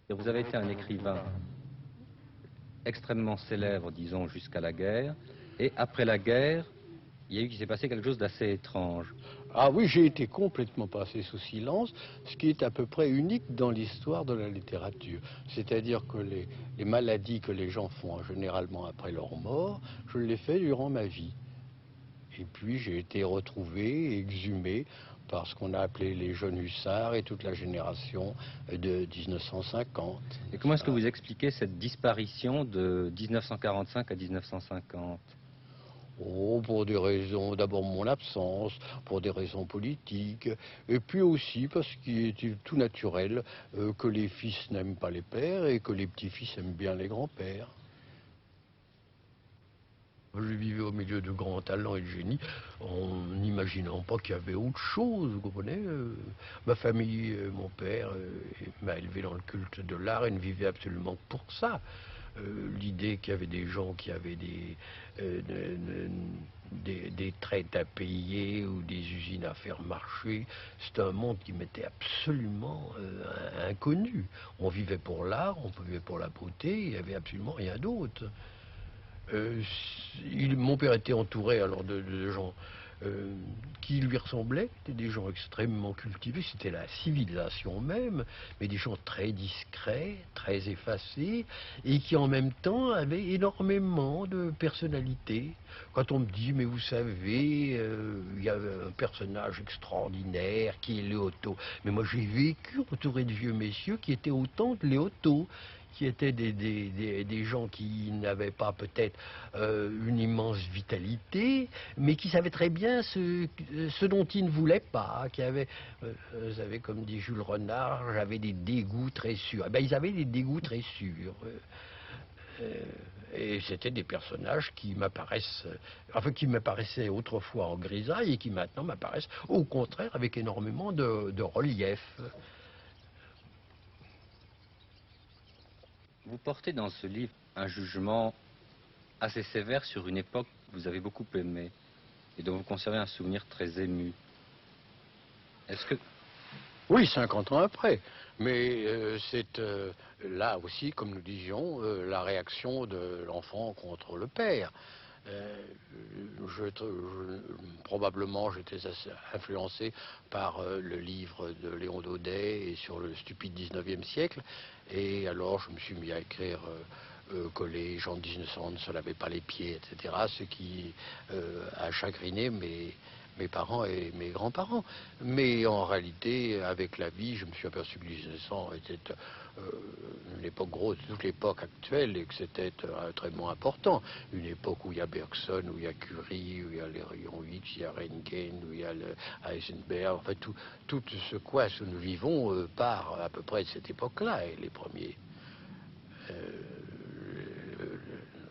Et vous avez été un écrivain extrêmement célèbre, disons, jusqu'à la guerre. Et après la guerre, il s'est passé quelque chose d'assez étrange. Ah oui, j'ai été complètement passé sous silence, ce qui est à peu près unique dans l'histoire de la littérature. C'est-à-dire que les maladies que les gens font généralement après leur mort, je les fais durant ma vie. Et puis j'ai été retrouvé, exhumé par ce qu'on a appelé les jeunes hussards et toute la génération de 1950. Et comment est-ce que vous expliquez cette disparition de 1945 à 1950? Oh, pour des raisons, d'abord mon absence, pour des raisons politiques, et puis aussi parce qu'il est tout naturel que les fils n'aiment pas les pères et que les petits-fils aiment bien les grands-pères. Je vivais au milieu de grands talents et de génies, en n'imaginant pas qu'il y avait autre chose, vous comprenez. Ma famille, mon père, m'a élevé dans le culte de l'art et ne vivait absolument que pour ça. L'idée qu'il y avait des gens qui avaient des traites à payer ou des usines à faire marcher, c'est un monde qui m'était absolument inconnu. On vivait pour l'art, on vivait pour la beauté, il n'y avait absolument rien d'autre. Mon père était entouré alors de gens qui lui ressemblaient, des gens extrêmement cultivés, c'était la civilisation même, mais des gens très discrets, très effacés, et qui en même temps avaient énormément de personnalité. Quand on me dit, mais vous savez, il y a un personnage extraordinaire qui est Léoto, mais moi j'ai vécu entouré de vieux messieurs qui étaient autant de Léoto, qui étaient des gens qui n'avaient pas peut-être une immense vitalité, mais qui savaient très bien ce dont ils ne voulaient pas, qui avaient, vous savez, comme dit Jules Renard, j'avais des dégoûts très sûrs. Eh ben, ils avaient des dégoûts très sûrs. Et c'était des personnages qui m'apparaissent, enfin qui m'apparaissaient autrefois en grisaille et qui maintenant m'apparaissent au contraire avec énormément de relief. Vous portez dans ce livre un jugement assez sévère sur une époque que vous avez beaucoup aimée et dont vous conservez un souvenir très ému. Est-ce que... Oui, 50 ans après. Mais c'est là aussi, comme nous disions, la réaction de l'enfant contre le père. Probablement, j'étais influencé par le livre de Léon Daudet et sur le stupide 19e siècle. Et alors, je me suis mis à écrire que les gens de 1900 ne se lavaient pas les pieds, etc. Ce qui a chagriné mes parents et mes grands-parents. Mais en réalité, avec la vie, je me suis aperçu que 1900 était une époque grosse, toute l'époque actuelle, et que c'était extrêmement important. Une époque où il y a Bergson, où il y a Curie, où il y a les rayons X, il y a Röntgen, où il y a le Heisenberg. Enfin, tout ce quoi nous vivons part à peu près de cette époque-là. Et les premiers...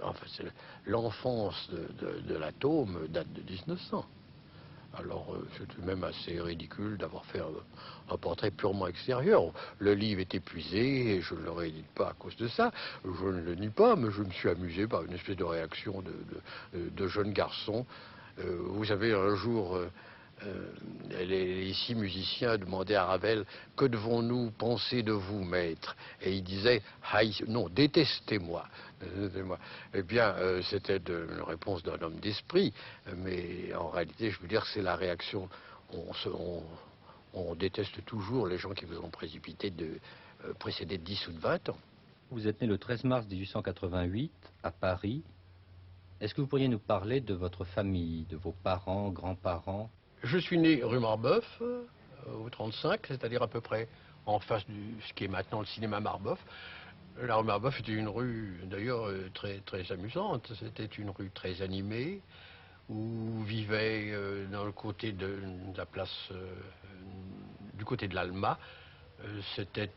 enfin, l'enfance de l'atome date de 1900. Alors, c'est même assez ridicule d'avoir fait un portrait purement extérieur. Le livre est épuisé et je ne le réédite pas à cause de ça. Je ne le nie pas, mais je me suis amusé par une espèce de réaction de jeune garçon. Vous savez, un jour, les 6 musiciens demandaient à Ravel « Que devons-nous penser de vous, maître ?» Et il disait « Non, détestez-moi. » Eh bien, c'était une réponse d'un homme d'esprit, mais en réalité, je veux dire, c'est la réaction. On déteste toujours les gens qui vous ont précipité précédé de 10 ou de 20 ans. Vous êtes né le 13 mars 1888 à Paris. Est-ce que vous pourriez nous parler de votre famille, de vos parents, grands-parents? Je suis né rue Marbeuf, au 35, c'est-à-dire à peu près en face de ce qui est maintenant le cinéma Marbeuf. La rue Marbeuf était une rue, d'ailleurs, très, très amusante. C'était une rue très animée, où vivaient, dans le côté de la place, du côté de l'Alma, c'était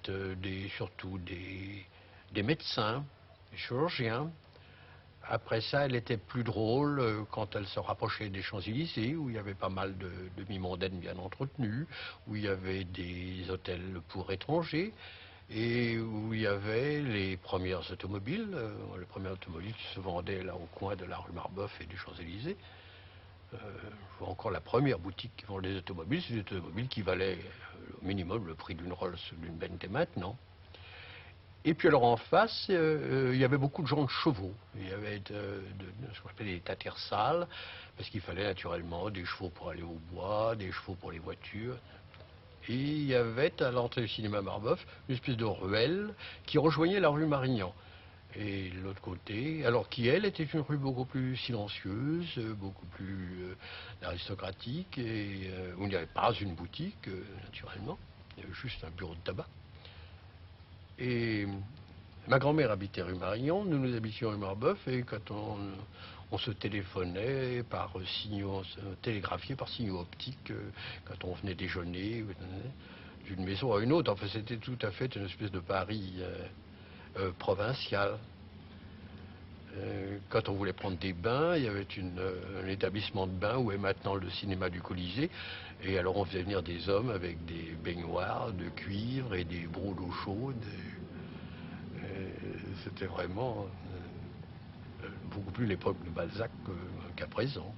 surtout des médecins, des chirurgiens. Après ça, elle était plus drôle quand elle se rapprochait des Champs-Élysées, où il y avait pas mal de mi-mondaines bien entretenues, où il y avait des hôtels pour étrangers, et où il y avait les premières automobiles, les premières automobiles qui se vendaient là au coin de la rue Marbeuf et des Champs-Élysées. Je vois encore la première boutique qui vendait des automobiles, c'est des automobiles qui valaient au minimum le prix d'une Rolls ou d'une Bentley maintenant. Et puis alors en face, il y avait beaucoup de gens de chevaux. Il y avait ce qu'on appelle des tattersales, parce qu'il fallait naturellement des chevaux pour aller au bois, des chevaux pour les voitures. Et il y avait à l'entrée du cinéma Marbeuf une espèce de ruelle qui rejoignait la rue Marignan. Et de l'autre côté, alors qui elle était une rue beaucoup plus silencieuse, beaucoup plus aristocratique, et où il n'y avait pas une boutique, naturellement, il y avait juste un bureau de tabac. Et ma grand-mère habitait rue Marignan, nous habitions rue Marbeuf, et quand on se téléphonait par signaux, télégraphiés par signaux optiques, quand on venait déjeuner d'une maison à une autre. Enfin, c'était tout à fait une espèce de Paris provincial. Quand on voulait prendre des bains, il y avait un établissement de bains où est maintenant le cinéma du Colisée. Et alors on faisait venir des hommes avec des baignoires de cuivre et des brocs d'eau chaude. C'était vraiment beaucoup plus l'époque de Balzac qu'à présent.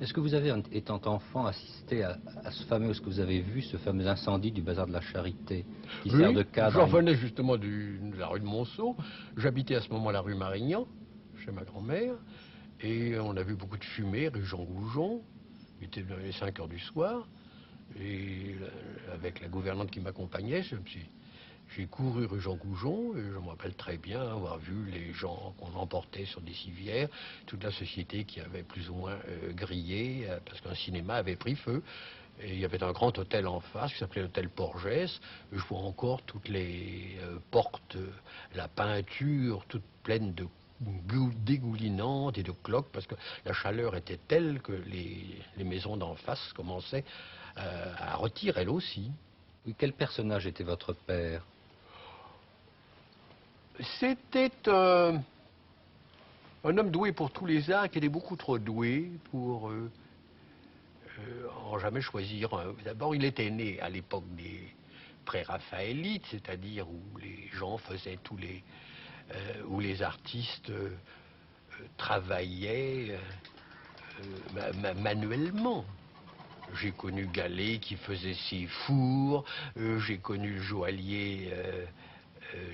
Est-ce que vous avez, étant enfant, assisté à ce fameux, ce que vous avez vu, ce fameux incendie du bazar de la Charité, qui sert Oui, de cadre j'en venais justement de la rue de Monceau. J'habitais à ce moment la rue Marignan, chez ma grand-mère, et on a vu beaucoup de fumée, rue Jean Goujon. Il était dans les 5 heures du soir, et avec la gouvernante qui m'accompagnait, j'ai couru rue Jean Goujon, et je me rappelle très bien avoir vu les gens qu'on emportait sur des civières, toute la société qui avait plus ou moins grillé, parce qu'un cinéma avait pris feu. Et il y avait un grand hôtel en face qui s'appelait l'hôtel Porgès. Je vois encore toutes les portes, la peinture toute pleine de dégoulinantes et de cloques, parce que la chaleur était telle que les maisons d'en face commençaient à retirer elles aussi. Oui, quel personnage était votre père? C'était un homme doué pour tous les arts, qui était beaucoup trop doué pour en jamais choisir un. D'abord, il était né à l'époque des pré-raphaélites, c'est-à-dire où les gens faisaient où les artistes travaillaient manuellement. J'ai connu Gallet qui faisait ses fours, j'ai connu le joaillier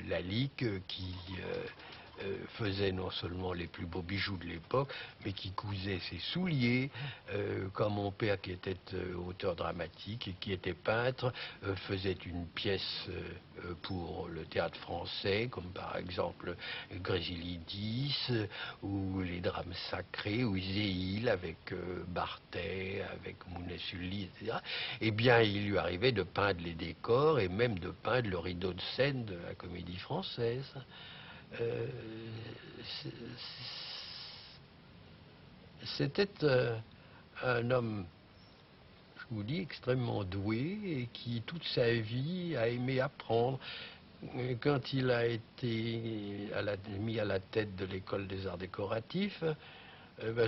Lalique qui faisait non seulement les plus beaux bijoux de l'époque, mais qui cousait ses souliers. Quand mon père, qui était auteur dramatique et qui était peintre, faisait une pièce pour le théâtre français, comme par exemple Grésiliadis, ou les drames sacrés, ou Iséile avec Barthès, avec Mounet-Sully, etc. Eh bien, il lui arrivait de peindre les décors et même de peindre le rideau de scène de la Comédie Française. C'était un homme, je vous dis, extrêmement doué et qui, toute sa vie, a aimé apprendre. Quand il a été mis à la tête de l'école des arts décoratifs,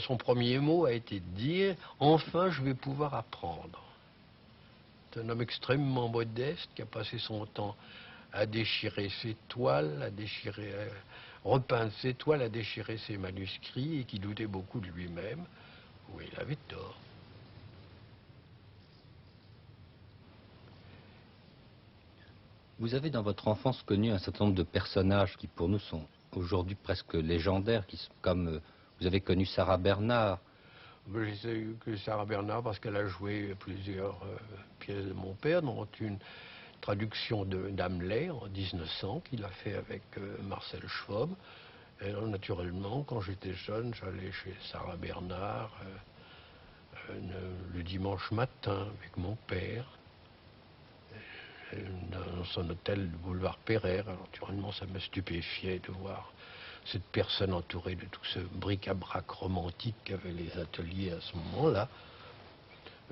son premier mot a été de dire « Enfin, je vais pouvoir apprendre ». C'est un homme extrêmement modeste qui a passé son temps à déchirer ses toiles, repeindre ses toiles, à déchirer ses manuscrits, et qui doutait beaucoup de lui-même. Oui, il avait tort. Vous avez dans votre enfance connu un certain nombre de personnages qui pour nous sont aujourd'hui presque légendaires, qui sont comme vous avez connu Sarah Bernard. J'ai que Sarah Bernard parce qu'elle a joué plusieurs pièces de mon père, dont une traduction d'Hamlet en 1900 qu'il a fait avec Marcel Schwob. Et alors, naturellement, quand j'étais jeune, j'allais chez Sarah Bernard le dimanche matin avec mon père, dans son hôtel du boulevard Pereire. Alors, naturellement, ça me stupéfiait de voir cette personne entourée de tout ce bric-à-brac romantique qu'avaient les ateliers à ce moment-là,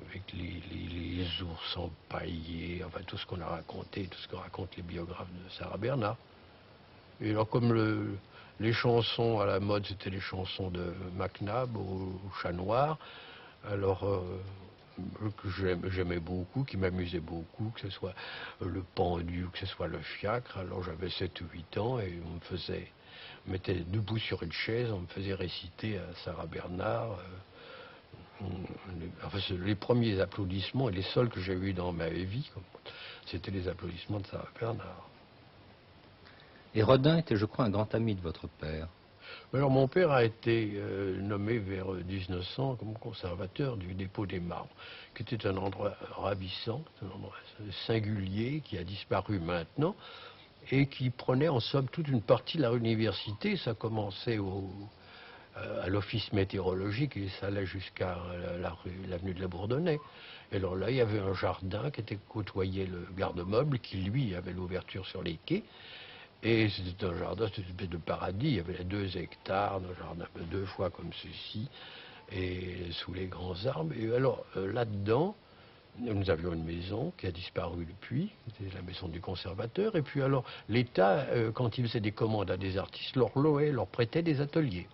avec les ours empaillés, enfin tout ce qu'on a raconté, tout ce que racontent les biographes de Sarah Bernard. Et alors comme les chansons à la mode, c'était les chansons de Mac Nabbs au Chat Noir, alors que j'aimais beaucoup, qui m'amusait beaucoup, que ce soit le pendu, que ce soit le fiacre. Alors j'avais 7 ou 8 ans et on me mettait debout sur une chaise, on me faisait réciter à Sarah Bernard. Enfin, les premiers applaudissements et les seuls que j'ai eus dans ma vie, c'était les applaudissements de Sarah Bernard. Et Rodin était, je crois, un grand ami de votre père. Alors mon père a été nommé vers 1900 comme conservateur du dépôt des marbres, qui était un endroit ravissant, un endroit singulier qui a disparu maintenant et qui prenait en somme toute une partie de la rue de l'université. Ça commençait à l'office météorologique et ça allait jusqu'à l'avenue de la Bourdonnais. Et alors là, il y avait un jardin qui était côtoyé le garde-meuble qui, lui, avait l'ouverture sur les quais. Et c'était un jardin, c'était une espèce de paradis. Il y avait les 2 hectares, un jardin 2 fois comme ceci, et sous les grands arbres. Et alors, là-dedans, nous avions une maison qui a disparu depuis, c'était la maison du conservateur. Et puis alors, l'État, quand il faisait des commandes à des artistes, leur louait, leur prêtait des ateliers.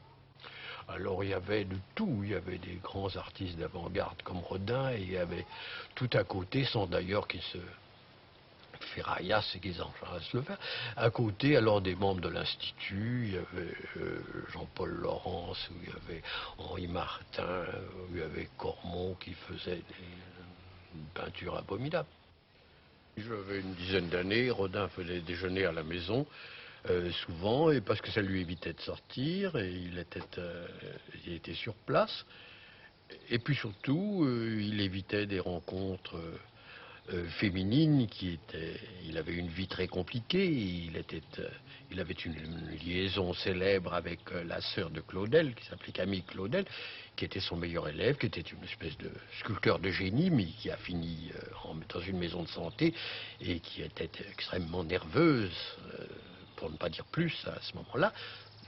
Alors il y avait de tout, il y avait des grands artistes d'avant-garde comme Rodin, et il y avait tout à côté, sans d'ailleurs qu'ils se ferraillassent et qu'ils en fassent le faire. À côté, alors des membres de l'Institut, il y avait Jean-Paul Laurence, où il y avait Henri Martin, où il y avait Cormon qui faisait des peintures abominables. J'avais une dizaine d'années, Rodin faisait déjeuner à la maison, souvent, et parce que ça lui évitait de sortir, et il était sur place. Et puis surtout, il évitait des rencontres féminines il avait une vie très compliquée. Il avait une liaison célèbre avec la sœur de Claudel, qui s'appelait Camille Claudel, qui était son meilleur élève, qui était une espèce de sculpteur de génie, mais qui a fini dans une maison de santé et qui était extrêmement nerveuse, pour ne pas dire plus à ce moment-là.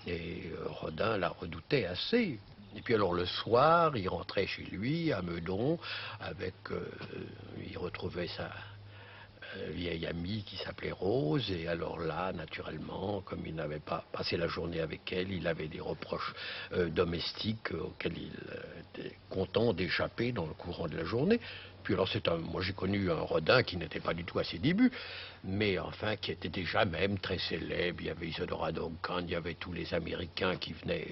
Et Rodin la redoutait assez. Et puis alors le soir, il rentrait chez lui à Meudon, il retrouvait sa vieille amie qui s'appelait Rose, et alors là, naturellement, comme il n'avait pas passé la journée avec elle, il avait des reproches domestiques auxquels il était content d'échapper dans le courant de la journée. Puis alors moi j'ai connu un Rodin qui n'était pas du tout à ses débuts, mais enfin qui était déjà même très célèbre. Il y avait Isadora Duncan, il y avait tous les Américains qui venaient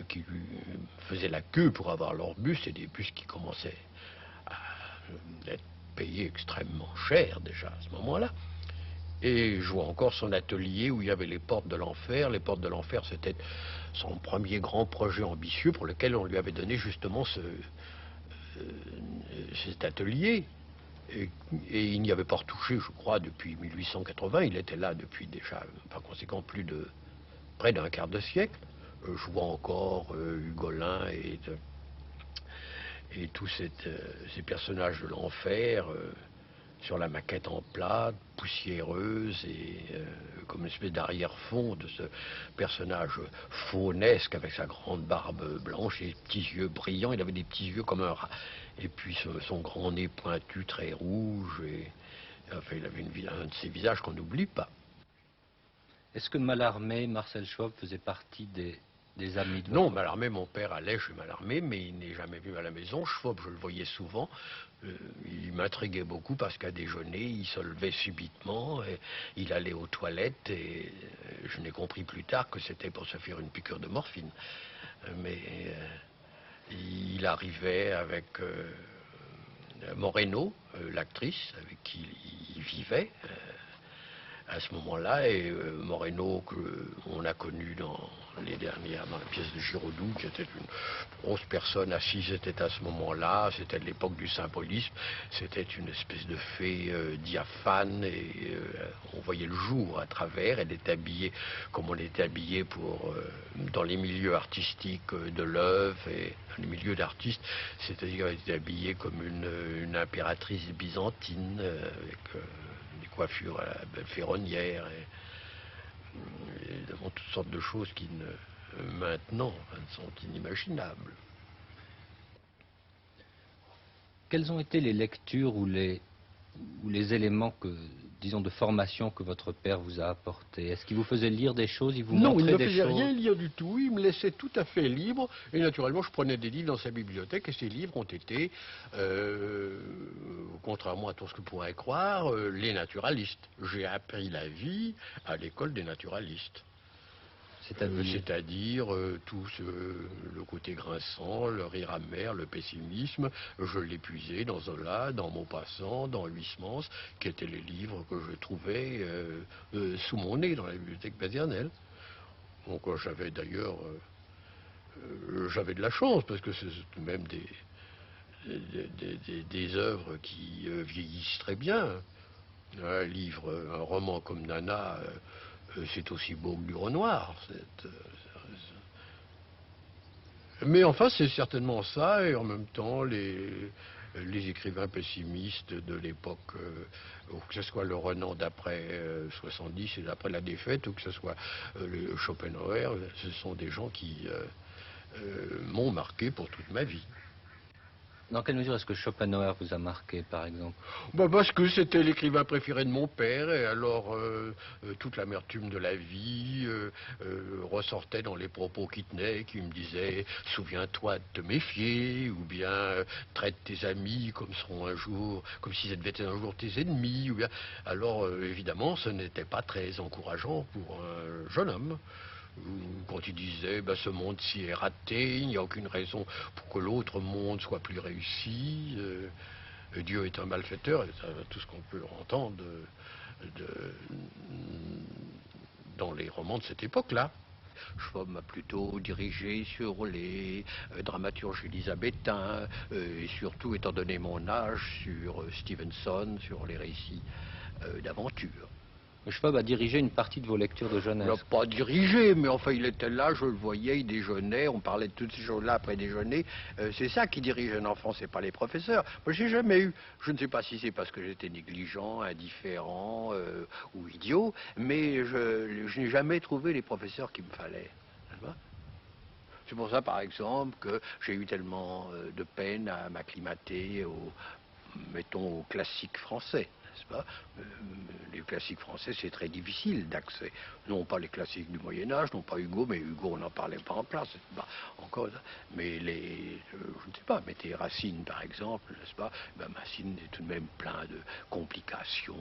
qui lui faisaient la queue pour avoir leur bus, et des bus qui commençaient à être payés extrêmement cher déjà à ce moment-là. Et je vois encore son atelier où il y avait les portes de l'enfer. Les portes de l'enfer, c'était son premier grand projet ambitieux pour lequel on lui avait donné justement cet atelier. Et il n'y avait pas retouché, je crois, depuis 1880. Il était là depuis déjà, par conséquent, près d'un quart de siècle. Je vois encore Hugolin et tous ces personnages de l'enfer sur la maquette en plate, poussiéreuse, et comme une espèce d'arrière-fond de ce personnage faunesque avec sa grande barbe blanche et les petits yeux brillants. Il avait des petits yeux comme un rat. Et puis son grand nez pointu, très rouge. Et enfin, il avait un de ces visages qu'on n'oublie pas. Est-ce que Mallarmé, Marcel Schwob faisait partie des amis de Non, votre... Mallarmé, mon père allait chez Mallarmé, mais il n'est jamais venu à la maison. Schwob, je le voyais souvent. Il m'intriguait beaucoup parce qu'à déjeuner, il se levait subitement, et il allait aux toilettes, et je n'ai compris plus tard que c'était pour se faire une piqûre de morphine. Mais il arrivait avec Moreno, l'actrice avec qui il vivait à ce moment-là, et Moreno, qu'on a connu dans la pièce de Giraudoux, qui était une grosse personne assise, était à ce moment-là, c'était l'époque du symbolisme, c'était une espèce de fée diaphane, et on voyait le jour à travers. Elle était habillée comme on était habillé dans les milieux artistiques de l'œuvre, et dans les milieux d'artistes, c'est-à-dire elle était habillée comme une impératrice byzantine, avec des coiffures à la belle ferronnière, et devant toutes sortes de choses qui maintenant sont inimaginables. Quelles ont été les lectures ou les éléments disons, de formation que votre père vous a apportés? Est-ce qu'il vous faisait lire des choses, il vous Non, il montrait ne des faisait choses? rien lire du tout, il me laissait tout à fait libre, et naturellement je prenais des livres dans sa bibliothèque, et ces livres ont été, contrairement à tout ce que pourrait croire, les naturalistes. J'ai appris la vie à l'école des naturalistes. C'est-à-dire tout le côté grinçant, le rire amer, le pessimisme, je l'épuisais dans Zola, dans Maupassant, dans Huysmans, qui étaient les livres que je trouvais sous mon nez dans la bibliothèque paternelle. Donc j'avais d'ailleurs, j'avais de la chance, parce que c'est tout de même des œuvres qui vieillissent très bien. Un roman comme Nana, c'est aussi beau que du Renoir. Mais enfin, c'est certainement ça, et en même temps, les écrivains pessimistes de l'époque, que ce soit le Renan d'après 70 et d'après la défaite, ou que ce soit le Schopenhauer, ce sont des gens qui m'ont marqué pour toute ma vie. Dans quelle mesure est-ce que Schopenhauer vous a marqué, par exemple? Bah parce que c'était l'écrivain préféré de mon père, et alors toute l'amertume de la vie ressortait dans les propos qu'il tenait, qui me disait « Souviens-toi de te méfier » ou bien Traite tes amis comme s'ils devaient être un jour tes ennemis » ou bien... Alors évidemment, ce n'était pas très encourageant pour un jeune homme. Quand il disait bah, ce monde-ci est raté, il n'y a aucune raison pour que l'autre monde soit plus réussi. Dieu est un malfaiteur, et ça, tout ce qu'on peut entendre dans les romans de cette époque-là. Je m'a plutôt dirigé sur les dramaturges élisabétains, et surtout, étant donné mon âge, sur Stevenson, sur les récits d'aventure. Schwab a dirigé une partie de vos lectures de jeunesse. Il n'a pas dirigé, mais enfin il était là, je le voyais, il déjeunait, on parlait de toutes ces choses-là après déjeuner. C'est ça qui dirige un enfant, c'est pas les professeurs. Moi j'ai jamais eu, je ne sais pas si c'est parce que j'étais négligent, indifférent ou idiot, mais je n'ai jamais trouvé les professeurs qu'il me fallait. C'est pour ça par exemple que j'ai eu tellement de peine à m'acclimater mettons, aux classiques français. Pas les classiques français, c'est très difficile d'accès. Non pas les classiques du Moyen-Âge, non pas Hugo, mais Hugo, on n'en parlait pas en place, pas encore. Mais je ne sais pas, mettez Racine, par exemple, n'est-ce pas? Ben, Racine est tout de même plein de complications,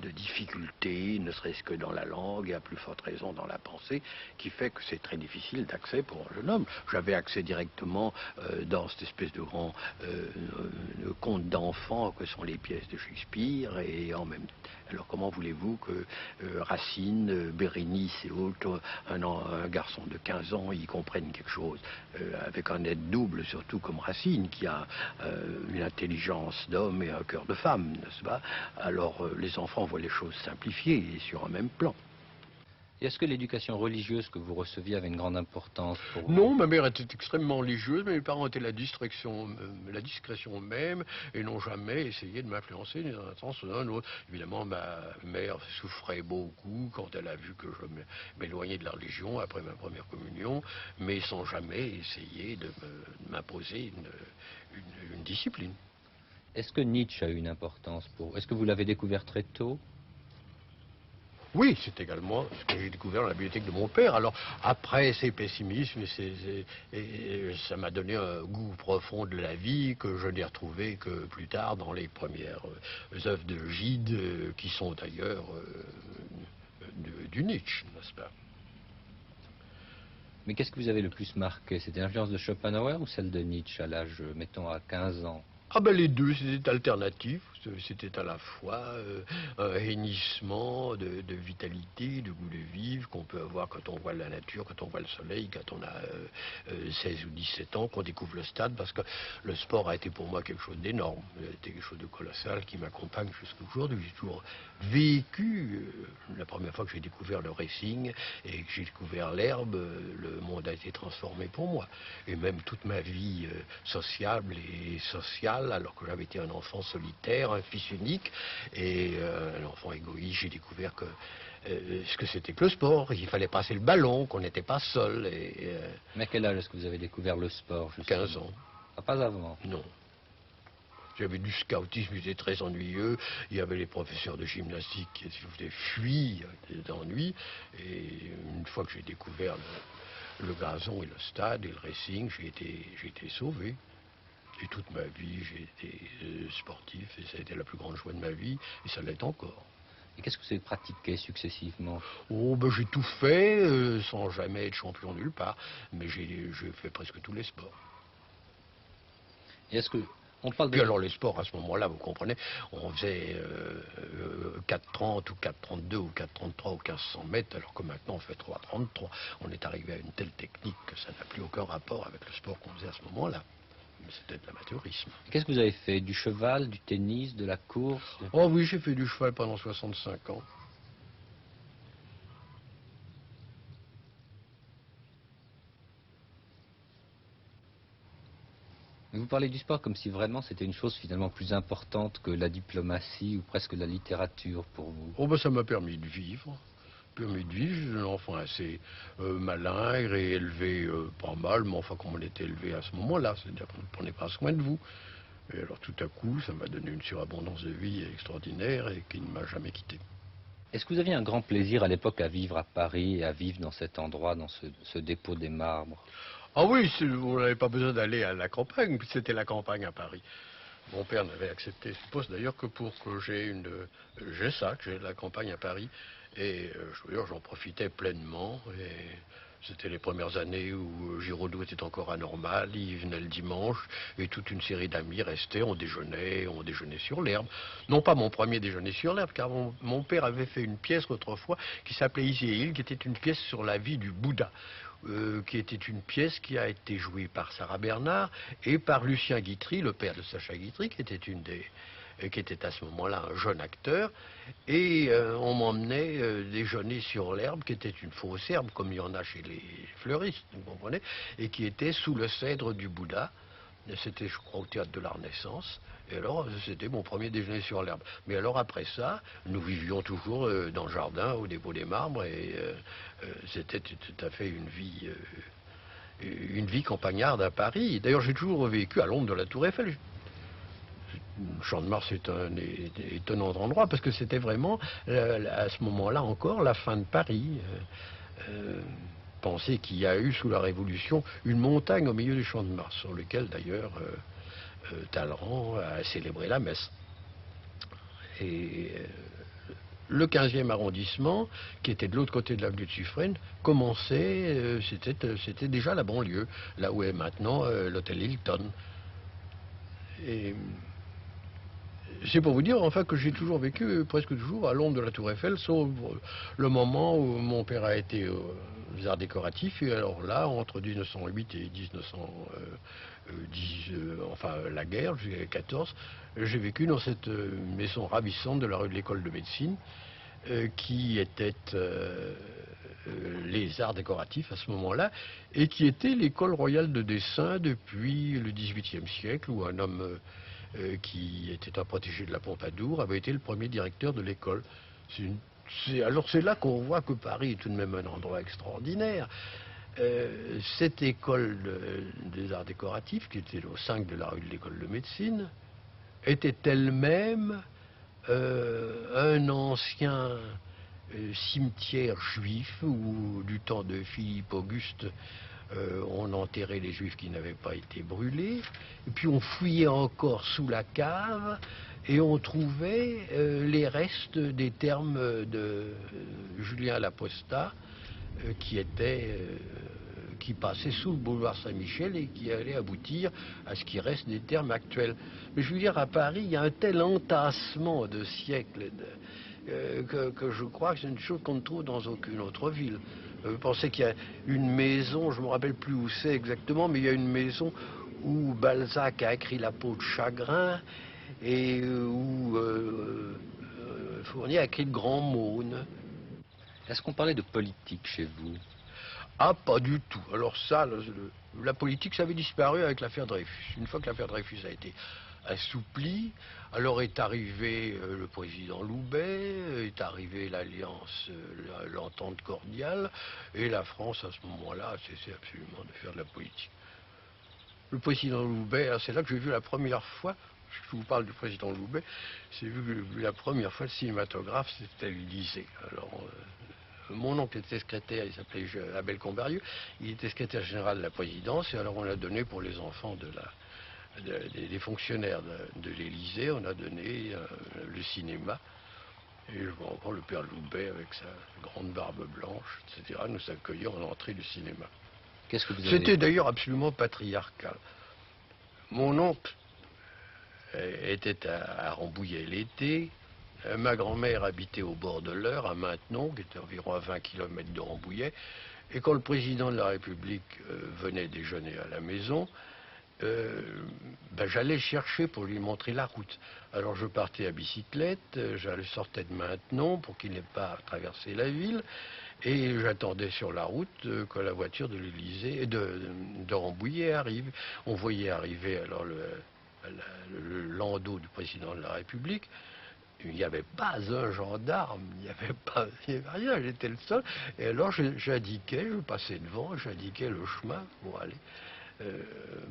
de difficultés, ne serait-ce que dans la langue et à plus forte raison dans la pensée, qui fait que c'est très difficile d'accès pour un jeune homme. J'avais accès directement dans cette espèce de grand conte d'enfants que sont les pièces de Shakespeare, et en même temps, alors comment voulez-vous que Racine, Bérénice et autres, un garçon de 15 ans, y comprennent quelque chose, avec un aide double, surtout comme Racine, qui a une intelligence d'homme et un cœur de femme, n'est-ce pas? Alors les enfants voient les choses simplifiées et sur un même plan. Et est-ce que l'éducation religieuse que vous receviez avait une grande importance pour vous? Non, ma mère était extrêmement religieuse, mais mes parents étaient la discrétion même, et n'ont jamais essayé de m'influencer dans un sens ou dans un autre. Évidemment, ma mère souffrait beaucoup quand elle a vu que je m'éloignais de la religion après ma première communion, mais sans jamais essayer de m'imposer une discipline. Est-ce que Nietzsche a eu une importance pour vous? Est-ce que vous l'avez découvert très tôt? Oui, c'est également ce que j'ai découvert dans la bibliothèque de mon père. Alors, après ces pessimismes, ça m'a donné un goût profond de la vie que je n'ai retrouvé que plus tard dans les premières œuvres de Gide, qui sont d'ailleurs du Nietzsche, n'est-ce pas? Mais qu'est-ce que vous avez le plus marqué? C'était l'influence de Schopenhauer ou celle de Nietzsche à l'âge, mettons, à 15 ans? Ah ben les deux, c'était alternatif, c'était à la fois un hennissement de vitalité, de goût de vivre qu'on peut avoir quand on voit la nature, quand on voit le soleil, quand on a 16 ou 17 ans, qu'on découvre le stade, parce que le sport a été pour moi quelque chose d'énorme, c'était quelque chose de colossal qui m'accompagne jusqu'à aujourd'hui. J'ai toujours vécu, la première fois que j'ai découvert le racing et que j'ai découvert l'herbe, le monde a été transformé pour moi. Et même toute ma vie sociable et sociale, alors que j'avais été un enfant solitaire, un fils unique et un enfant égoïste, j'ai découvert ce que c'était que le sport. Il fallait passer le ballon, qu'on n'était pas seul. Mais à quel âge est-ce que vous avez découvert le sport, justement? 15 ans. Ah, pas avant? Non. J'avais du scoutisme, c'était très ennuyeux. Il y avait les professeurs de gymnastique qui faisaient fuir d'ennui. Et une fois que j'ai découvert le gazon et le stade et le racing, j'ai été sauvé. Et toute ma vie, j'ai été sportif, et ça a été la plus grande joie de ma vie, et ça l'est encore. Et qu'est-ce que vous avez pratiqué successivement? Oh, ben j'ai tout fait, sans jamais être champion nulle part, mais j'ai fait presque tous les sports. Et est-ce que on parle Puis de... alors les sports, à ce moment-là, vous comprenez, on faisait 4,30 ou 4,32 ou 4,33 ou 1500 mètres, alors que maintenant on fait 3,33. On est arrivé à une telle technique que ça n'a plus aucun rapport avec le sport qu'on faisait à ce moment-là. Mais c'était de l'amateurisme. Qu'est-ce que vous avez fait? Du cheval, du tennis, de la course? Oh oui, j'ai fait du cheval pendant 65 ans. Vous parlez du sport comme si vraiment c'était une chose finalement plus importante que la diplomatie ou presque la littérature pour vous. Oh ben ça m'a permis de vivre. Permis de vivre, je suis un enfant assez malin et élevé pas mal, mais enfin comme on était élevé à ce moment-là, c'est-à-dire qu'on ne prenait pas soin de vous. Et alors tout à coup, ça m'a donné une surabondance de vie extraordinaire et qui ne m'a jamais quitté. Est-ce que vous aviez un grand plaisir à l'époque à vivre à Paris et à vivre dans cet endroit, dans ce dépôt des marbres? Ah oui, vous n'avez pas besoin d'aller à la campagne, puis c'était la campagne à Paris. Mon père n'avait accepté ce poste d'ailleurs que pour que j'ai ça, que j'ai la campagne à Paris. Et je veux dire, j'en profitais pleinement. Et c'était les premières années où Giraudoux était encore anormal. Il venait le dimanche et toute une série d'amis restaient. On déjeunait sur l'herbe. Non pas mon premier déjeuner sur l'herbe, car mon père avait fait une pièce autrefois qui s'appelait Easy Hill, qui était une pièce sur la vie du Bouddha. Qui était une pièce qui a été jouée par Sarah Bernard et par Lucien Guitry, le père de Sacha Guitry, qui était à ce moment-là un jeune acteur. Et on m'emmenait déjeuner sur l'herbe, qui était une fausse herbe, comme il y en a chez les fleuristes, vous comprenez, et qui était sous le cèdre du Bouddha. C'était, je crois, au théâtre de la Renaissance. Et alors, c'était mon premier déjeuner sur l'herbe. Mais alors, après ça, nous vivions toujours dans le jardin, au dépôt des marbres, et c'était tout à fait une vie campagnarde à Paris. D'ailleurs, j'ai toujours vécu à l'ombre de la Tour Eiffel. Champ-de-Mars est un étonnant endroit, parce que c'était vraiment, à ce moment-là encore, la fin de Paris. Pensez qu'il y a eu, sous la Révolution, une montagne au milieu du Champ-de-Mars, sur lequel, d'ailleurs, Talleyrand a célébré la messe. Et le 15e arrondissement, qui était de l'autre côté de l'avenue de Suffren, commençait, c'était déjà la banlieue, là où est maintenant l'hôtel Hilton. Et c'est pour vous dire, enfin, que j'ai toujours vécu, presque toujours, à l'ombre de la Tour Eiffel, sauf le moment où mon père a été aux arts décoratifs. Et alors là, entre 1908 et 1910, enfin la guerre, jusqu'à 14, j'ai vécu dans cette maison ravissante de la rue de l'École de médecine, qui était les arts décoratifs à ce moment-là, et qui était l'école royale de dessin depuis le XVIIIe siècle, où un homme qui était un protégé de la Pompadour, avait été le premier directeur de l'école. Alors c'est là qu'on voit que Paris est tout de même un endroit extraordinaire. Cette école des arts décoratifs, qui était au 5 de la rue de l'École de médecine, était elle-même un ancien cimetière juif où, du temps de Philippe Auguste, on enterrait les juifs qui n'avaient pas été brûlés. Et puis on fouillait encore sous la cave et on trouvait les restes des thermes de Julien Laposta qui passaient sous le boulevard Saint-Michel et qui allaient aboutir à ce qui reste des thermes actuels. Mais je veux dire, à Paris, il y a un tel entassement de siècles que je crois que c'est une chose qu'on ne trouve dans aucune autre ville. Vous pensez qu'il y a une maison, je ne me rappelle plus où c'est exactement, mais il y a une maison où Balzac a écrit La peau de chagrin et où Fournier a écrit Le Grand Maune. Est-ce qu'on parlait de politique chez vous? Ah, pas du tout. Alors ça, la politique, ça avait disparu avec l'affaire Dreyfus. Une fois que l'affaire Dreyfus a été assouplie, alors est arrivé le président Loubet, est arrivée l'alliance, l'entente cordiale, et la France, à ce moment-là, a cessé absolument de faire de la politique. Le président Loubet, c'est là que j'ai vu la première fois, je vous parle du président Loubet, j'ai vu la première fois le cinématographe, c'était à l'Élysée. Alors, mon oncle était secrétaire, il s'appelait Abel Combarieux, il était secrétaire général de la présidence, et alors on l'a donné pour les enfants des fonctionnaires de l'Élysée, on a donné le cinéma. Et je vois encore le père Loubet avec sa grande barbe blanche, etc., nous accueillir en entrée du cinéma. Qu'est-ce que vous avez... C'était d'ailleurs absolument patriarcal. Mon oncle était à Rambouillet l'été. Ma grand-mère habitait au bord de l'Eure, à Maintenon, qui était environ à 20 km de Rambouillet. Et quand le président de la République venait déjeuner à la maison, j'allais chercher pour lui montrer la route. Alors je partais à bicyclette, je sortais de Maintenon pour qu'il n'ait pas à traverser la ville, et j'attendais sur la route que la voiture de l'Élysée, de Rambouillet arrive. On voyait arriver alors le landau du président de la République. Il n'y avait pas un gendarme, il n'y avait rien, j'étais le seul. Et alors j'indiquais, je passais devant, j'indiquais le chemin pour aller,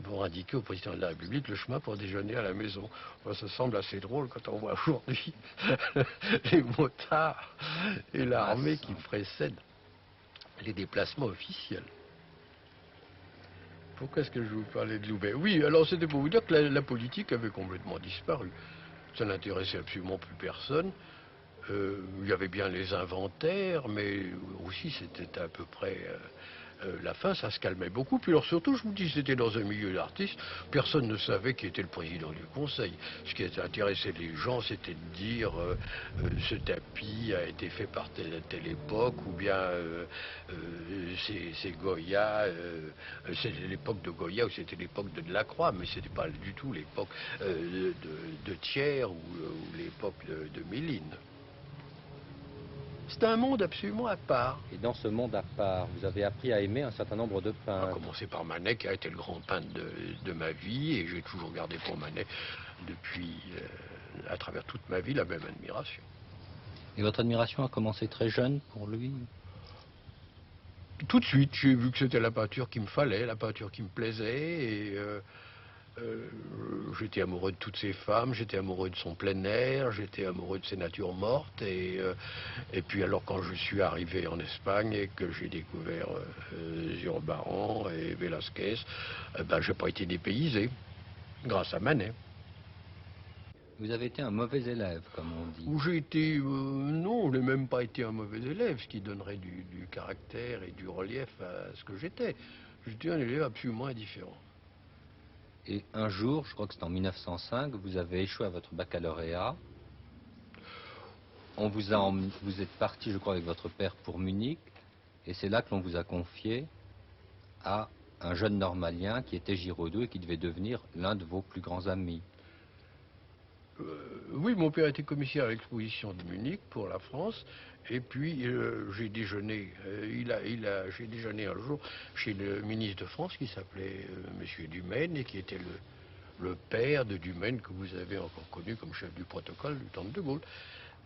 pour indiquer au président de la République le chemin pour déjeuner à la maison. Enfin, ça semble assez drôle quand on voit aujourd'hui les motards et l'armée qui précèdent les déplacements officiels. Pourquoi est-ce que je vous parlais de Loubet? Oui, alors c'était pour vous dire que la politique avait complètement disparu. Ça n'intéressait absolument plus personne. Il y avait bien les inventaires, mais aussi c'était à peu près la fin, ça se calmait beaucoup. Puis alors surtout, je vous dis, c'était dans un milieu d'artistes, personne ne savait qui était le président du conseil. Ce qui intéressait les gens, c'était de dire ce tapis a été fait par telle époque, ou bien c'est Goya, c'est l'époque de Goya ou c'était l'époque de Delacroix, mais c'était pas du tout l'époque de Thiers ou l'époque de Méline. C'est un monde absolument à part. Et dans ce monde à part, vous avez appris à aimer un certain nombre de On va peintres. commencer par Manet, qui a été le grand peintre de ma vie, et j'ai toujours gardé pour Manet, depuis, à travers toute ma vie, la même admiration. Et votre admiration a commencé très jeune pour lui? Tout de suite, j'ai vu que c'était la peinture qu'il me fallait, la peinture qui me plaisait, et j'étais amoureux de toutes ces femmes, j'étais amoureux de son plein air, j'étais amoureux de ses natures mortes, et puis alors quand je suis arrivé en Espagne et que j'ai découvert Zurbaran et Velázquez, j'ai pas été dépaysé, grâce à Manet. Vous avez été un mauvais élève, comme on dit. Où j'ai été, non, je n'ai même pas été un mauvais élève, ce qui donnerait du caractère et du relief à ce que j'étais. J'étais un élève absolument indifférent. Et un jour, je crois que c'est en 1905, vous avez échoué à votre baccalauréat. Vous êtes parti, je crois, avec votre père pour Munich. Et c'est là que l'on vous a confié à un jeune normalien qui était Giraudoux et qui devait devenir l'un de vos plus grands amis. Oui, mon père était commissaire à l'exposition de Munich pour la France. Et puis j'ai déjeuné, j'ai déjeuné un jour chez le ministre de France qui s'appelait Monsieur Dumaine et qui était le père de Dumaine que vous avez encore connu comme chef du protocole du temps de Gaulle.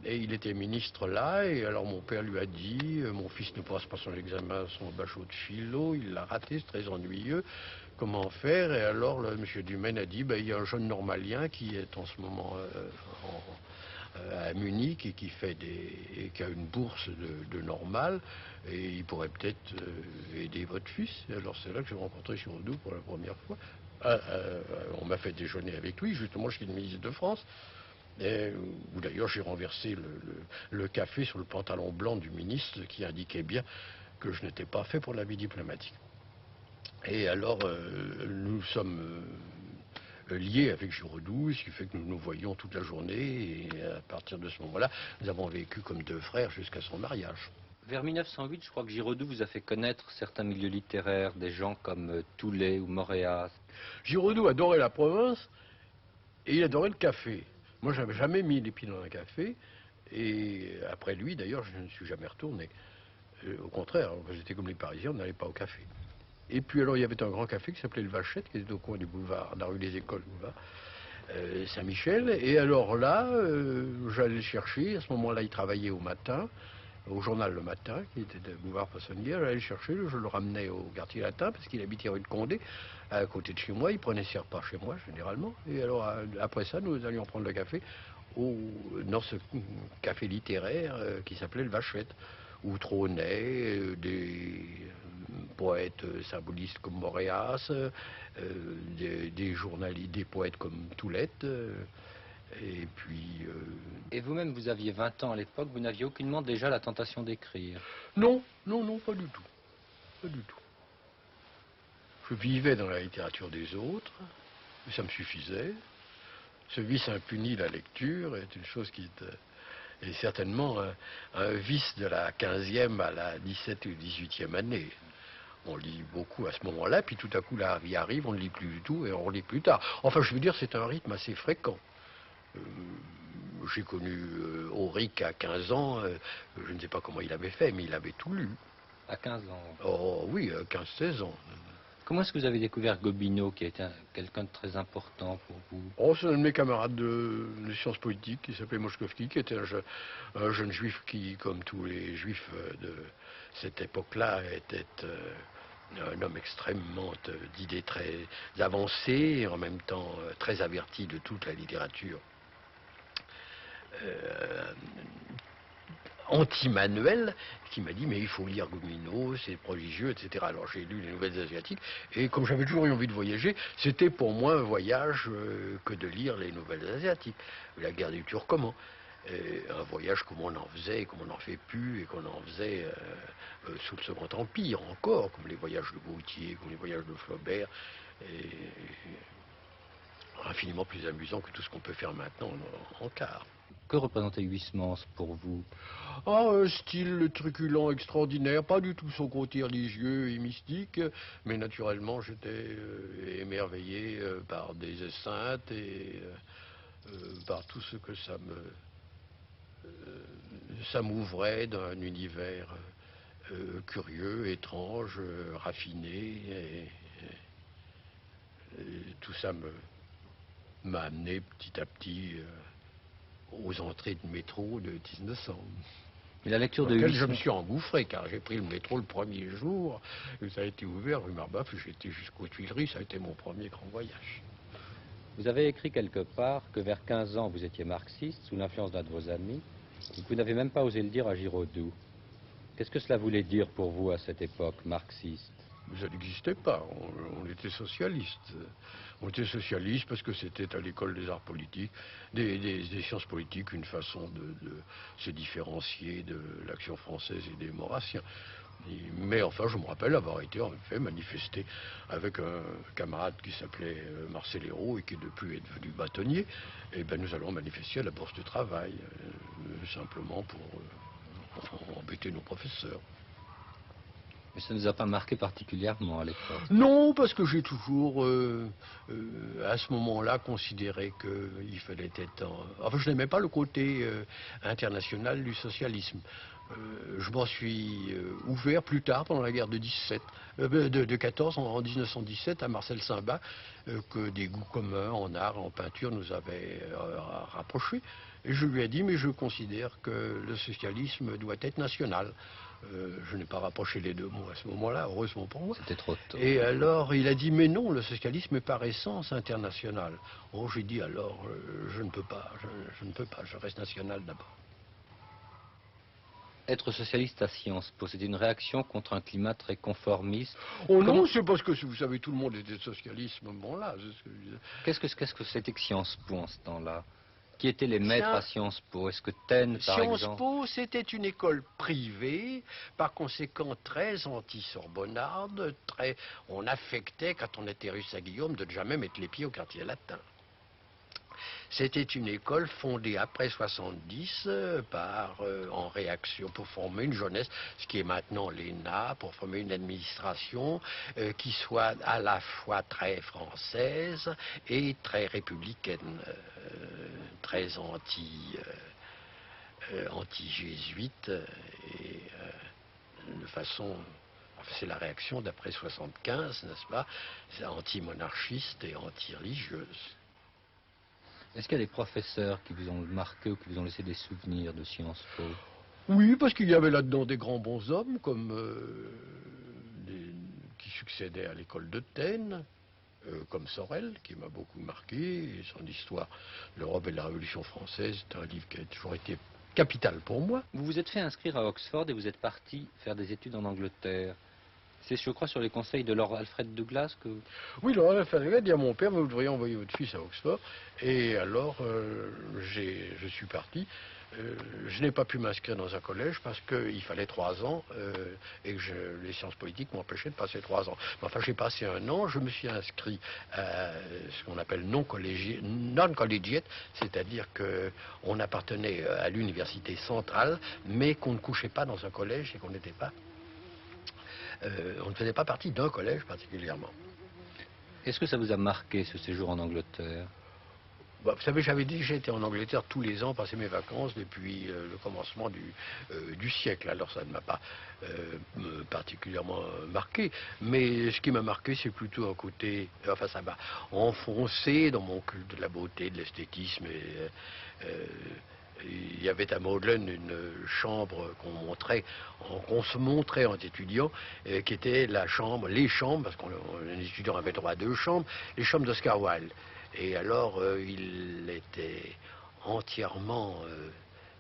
Et il était ministre là, et alors mon père lui a dit, mon fils ne passe pas son examen, son bachot de philo, il l'a raté, c'est très ennuyeux, comment faire? Et alors monsieur Dumaine a dit, il y a un jeune normalien qui est en ce moment à Munich et qui a une bourse de normale, et il pourrait peut-être aider votre fils. Et alors c'est là que j'ai rencontré Giraudoux pour la première fois. On m'a fait déjeuner avec lui, justement chez le ministre de France. Où d'ailleurs j'ai renversé le café sur le pantalon blanc du ministre qui indiquait bien que je n'étais pas fait pour la vie diplomatique. Et alors nous sommes liés avec Giraudoux, ce qui fait que nous nous voyons toute la journée, et à partir de ce moment-là, nous avons vécu comme deux frères jusqu'à son mariage. Vers 1908, je crois que Giraudoux vous a fait connaître certains milieux littéraires, des gens comme Toulet ou Moréas. Giraudoux adorait la province et il adorait le café. Moi, je n'avais jamais mis les pieds dans un café, et après lui, d'ailleurs, je ne suis jamais retourné. Au contraire, quand j'étais comme les Parisiens, on n'allait pas au café. Et puis alors, il y avait un grand café qui s'appelait le Vachette, qui était au coin du boulevard, de la rue des Écoles, boulevard Saint-Michel. Et alors là, j'allais le chercher. À ce moment-là, il travaillait au matin, au journal le matin, qui était de boulevard Poissonnière. J'allais le chercher, je le ramenais au quartier latin, parce qu'il habitait rue de Condé, à côté de chez moi. Il prenait ses repas chez moi, généralement. Et alors, après ça, nous allions prendre le café dans ce café littéraire qui s'appelait le Vachette, où trônaient des poètes symbolistes comme Moréas, des journalistes, des poètes comme Toulette, Et puis, Et vous-même, vous aviez 20 ans à l'époque, vous n'aviez aucunement déjà la tentation d'écrire. non, non, non, pas du tout. Pas du tout. Je vivais dans la littérature des autres, et ça me suffisait. Ce vice impuni, la lecture, est une chose qui est certainement un vice de la 15e à la 17 ou 18e année. On lit beaucoup à ce moment-là, puis tout à coup la vie arrive, on ne lit plus du tout et on lit plus tard. Enfin, je veux dire, c'est un rythme assez fréquent. J'ai connu Auric à 15 ans, je ne sais pas comment il avait fait, mais il avait tout lu. À 15 ans. Oh oui, 15-16 ans. Comment est-ce que vous avez découvert Gobineau, qui a été quelqu'un de très important pour vous? Oh, c'est un de mes camarades de sciences politiques qui s'appelait Moshkovski, qui était un jeune juif qui, comme tous les juifs de cette époque-là, était un homme extrêmement d'idées très avancées et en même temps très averti de toute la littérature anti-Manuel, qui m'a dit mais il faut lire Gobineau, c'est prodigieux, etc. Alors j'ai lu les Nouvelles Asiatiques et comme j'avais toujours eu envie de voyager, c'était pour moi un voyage que de lire les Nouvelles Asiatiques. La guerre du Turcoman, un voyage comme on en faisait, comme on n'en fait plus et qu'on en faisait sous le Second Empire encore, comme les voyages de Gautier, comme les voyages de Flaubert, et infiniment plus amusant que tout ce qu'on peut faire maintenant en car. Que représentait Huysmans pour vous? Ah, un style truculent extraordinaire, pas du tout son côté religieux et mystique, mais naturellement j'étais émerveillé par des saintes et par tout ce que ça m'ouvrait d'un univers curieux, étrange, raffiné, et tout ça m'a amené petit à petit aux entrées de métro de 1900. Mais la lecture Dans de lequel je me Huysmans... suis engouffré, car j'ai pris le métro le premier jour, et ça a été ouvert rue Marbeuf, j'ai été jusqu'aux Tuileries, ça a été mon premier grand voyage. Vous avez écrit quelque part que vers 15 ans, vous étiez marxiste, sous l'influence d'un de vos amis, et que vous n'avez même pas osé le dire à Giraudoux. Qu'est-ce que cela voulait dire pour vous à cette époque, marxiste? Ça n'existait pas, on était socialiste. On était socialiste parce que c'était à l'école des arts politiques, des sciences politiques, une façon de se différencier de l'action française et des Maurassiens. Mais enfin, je me rappelle avoir été en fait manifester avec un camarade qui s'appelait Marcel Hérault et qui depuis est devenu bâtonnier. Et ben nous allons manifester à la Bourse du Travail, simplement pour embêter nos professeurs. Mais ça ne nous a pas marqué particulièrement à l'époque. Non, parce que j'ai toujours, à ce moment-là, considéré qu'il fallait être... Enfin, je n'aimais pas le côté international du socialisme. Je m'en suis ouvert plus tard, pendant la guerre de 14, en 1917, à Marcel Saint-Bas, que des goûts communs en art, en peinture nous avaient rapprochés. Et je lui ai dit, mais je considère que le socialisme doit être national. Je n'ai pas rapproché les deux mots à ce moment-là, heureusement pour moi. C'était trop tôt. Et alors, il a dit, mais non, le socialisme est par essence international. Oh, j'ai dit, alors, je ne peux pas, je ne peux pas, je reste national d'abord. Être socialiste à Sciences Po, c'était une réaction contre un climat très conformiste. Oh non, c'est parce que, vous savez, tout le monde était socialiste à ce moment-là. Qu'est-ce que c'était que Sciences Po en ce temps-là? Qui étaient les maîtres à Sciences Po? Est-ce que Taine, par exemple? Sciences Po, c'était une école privée, par conséquent très anti-sorbonnarde, on affectait, quand on était rue Saint-Guillaume, de ne jamais mettre les pieds au quartier latin. C'était une école fondée après 70 en réaction pour former une jeunesse, ce qui est maintenant l'ENA, pour former une administration qui soit à la fois très française et très républicaine, très anti-jésuite et de façon... Enfin, c'est la réaction d'après 75, n'est-ce pas? C'est anti-monarchiste et anti-religieuse. Est-ce qu'il y a des professeurs qui vous ont marqué ou qui vous ont laissé des souvenirs de Sciences Po? Oui, parce qu'il y avait là-dedans des grands bons hommes, comme qui succédaient à l'école de Taine, comme Sorel, qui m'a beaucoup marqué, et son histoire, l'Europe et la Révolution française, c'est un livre qui a toujours été capital pour moi. Vous vous êtes fait inscrire à Oxford et vous êtes parti faire des études en Angleterre. C'est, je crois, sur les conseils de Lord Alfred Douglas que... Oui, Laurent Alphaga dit à mon père, vous devriez envoyer votre fils à Oxford. Et alors, je suis parti. Je n'ai pas pu m'inscrire dans un collège parce qu'il fallait 3 ans et que les sciences politiques m'empêchaient de passer 3 ans. Mais enfin, j'ai passé 1 an, je me suis inscrit à ce qu'on appelle non-collegiate, c'est-à-dire qu'on appartenait à l'université centrale, mais qu'on ne couchait pas dans un collège et qu'on n'était pas... on ne faisait pas partie d'un collège particulièrement. Est-ce que ça vous a marqué, ce séjour en Angleterre? Bah, vous savez, j'avais dit que j'étais en Angleterre tous les ans, passer mes vacances depuis le commencement du siècle. Alors ça ne m'a pas particulièrement marqué. Mais ce qui m'a marqué, c'est plutôt un côté... Enfin, ça m'a enfoncé dans mon culte de la beauté, de l'esthétisme. Il y avait à Magdalen une chambre qu'on se montrait en étudiant, qui était les chambres, parce qu'un étudiant avait droit à 2 chambres, les chambres d'Oscar Wilde. Et alors, il était entièrement...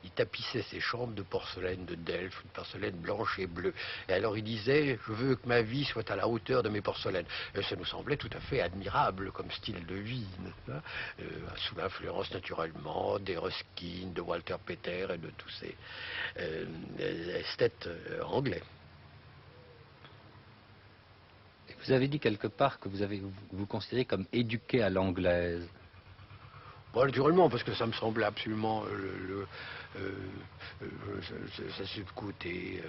il tapissait ses chambres de porcelaine de Delft, de porcelaine blanche et bleue. Et alors il disait, je veux que ma vie soit à la hauteur de mes porcelaines. Et ça nous semblait tout à fait admirable comme style de vie, hein, sous l'influence naturellement des Ruskin, de Walter Pater et de tous ces esthètes anglais. Vous avez dit quelque part que vous considérez comme éduqué à l'anglaise. Bon, naturellement, parce que ça me semblait absolument ça c'est le côté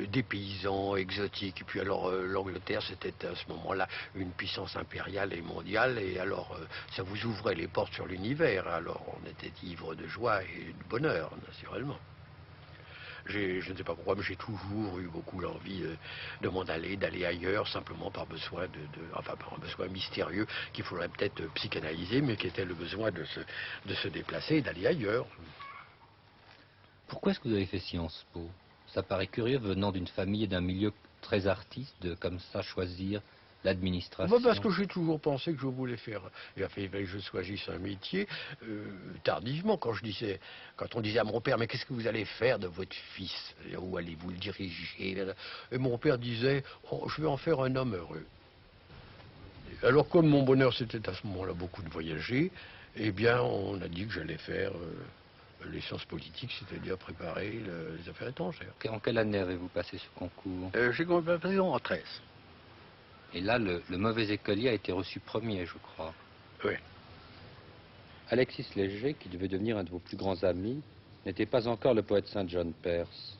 des paysans exotiques. Et puis alors l'Angleterre, c'était à ce moment-là une puissance impériale et mondiale. Et alors ça vous ouvrait les portes sur l'univers. Alors on était ivre de joie et de bonheur, naturellement. Je ne sais pas pourquoi, mais j'ai toujours eu beaucoup l'envie de m'en aller, d'aller ailleurs, simplement par besoin enfin par un besoin mystérieux qu'il faudrait peut-être psychanalyser, mais qui était le besoin de se déplacer et d'aller ailleurs. Pourquoi est-ce que vous avez fait Sciences Po? Ça paraît curieux venant d'une famille et d'un milieu très artiste de comme ça choisir l'administration. Parce que j'ai toujours pensé que je voulais faire. Il a fallu que je choisisse un métier tardivement. Quand on disait à mon père, mais qu'est-ce que vous allez faire de votre fils? Où allez-vous le diriger? Et mon père disait, oh, je vais en faire un homme heureux. Alors comme mon bonheur c'était à ce moment-là beaucoup de voyager, eh bien on a dit que j'allais faire les sciences politiques, c'est-à-dire préparer les affaires étrangères. En quelle année avez-vous passé ce concours? J'ai passé en 13. Et là, le mauvais écolier a été reçu premier, je crois. Oui. Alexis Léger, qui devait devenir un de vos plus grands amis, n'était pas encore le poète Saint John Perse.